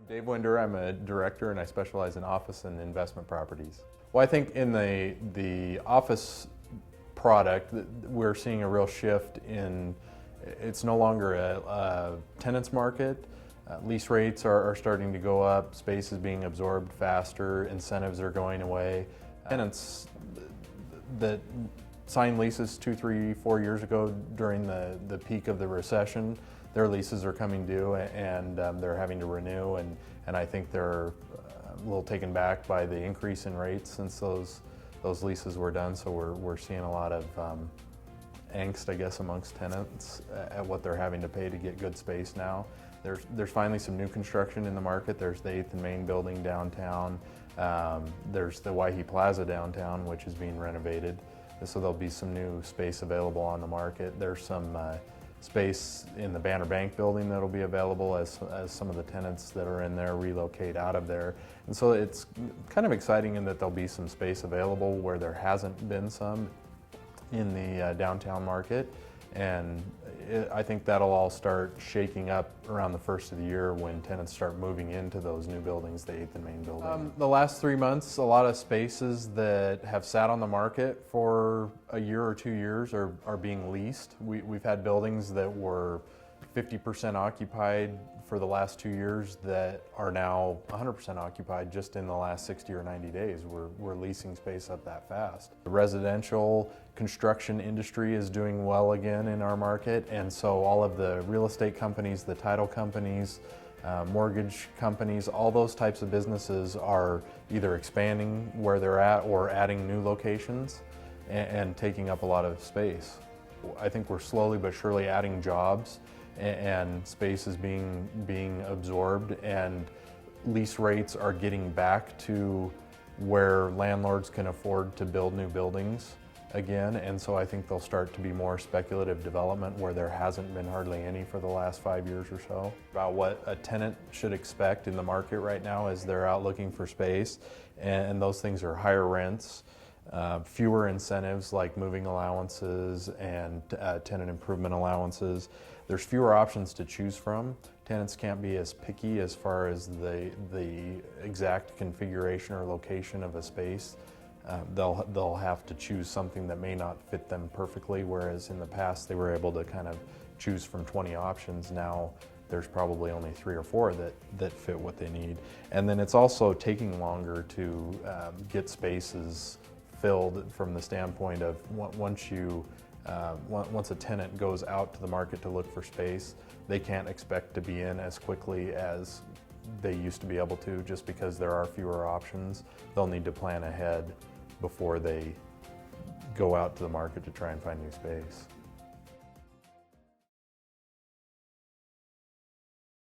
I'm Dave Winder. I'm a director and I specialize in office and investment properties. Well, I think in the office product, we're seeing a real shift in, it's no longer a tenants market. Lease rates are starting to go up, space is being absorbed faster, incentives are going away. Tenants that signed leases 2, 3, 4 years ago during the peak of the recession, their leases are coming due and they're having to renew, and I think they're a little taken back by the increase in rates since those leases were done. So we're seeing a lot of angst, I guess, amongst tenants at what they're having to pay to get good space now. There's finally some new construction in the market. There's the 8th and Main building downtown. There's the Waihee Plaza downtown, which is being renovated. So there'll be some new space available on the market. There's some space in the Banner Bank building that'll be available as some of the tenants that are in there relocate out of there. And so it's kind of exciting in that there'll be some space available where there hasn't been some in the downtown market. And I think that'll all start shaking up around the first of the year when tenants start moving into those new buildings, the 8th and Main building. The last 3 months, a lot of spaces that have sat on the market for a year or 2 years are being leased. We've had buildings that were 50% occupied for the last 2 years that are now 100% occupied just in the last 60 or 90 days. We're leasing space up that fast. The residential construction industry is doing well again in our market, and so all of the real estate companies, the title companies, mortgage companies, all those types of businesses are either expanding where they're at or adding new locations and taking up a lot of space. I think we're slowly but surely adding jobs, and space is being absorbed, and lease rates are getting back to where landlords can afford to build new buildings again. And so I think there'll start to be more speculative development where there hasn't been hardly any for the last 5 years or so. About what a tenant should expect in the market right now as they're out looking for space, and those things are higher rents, fewer incentives like moving allowances and tenant improvement allowances. There's fewer options to choose from. Tenants can't be as picky as far as the exact configuration or location of a space. They'll have to choose something that may not fit them perfectly, whereas in the past they were able to kind of choose from 20 options. Now there's probably only 3 or 4 that fit what they need. And then it's also taking longer to get spaces filled from the standpoint of once a tenant goes out to the market to look for space, they can't expect to be in as quickly as they used to be able to, just because there are fewer options. They'll need to plan ahead before they go out to the market to try and find new space.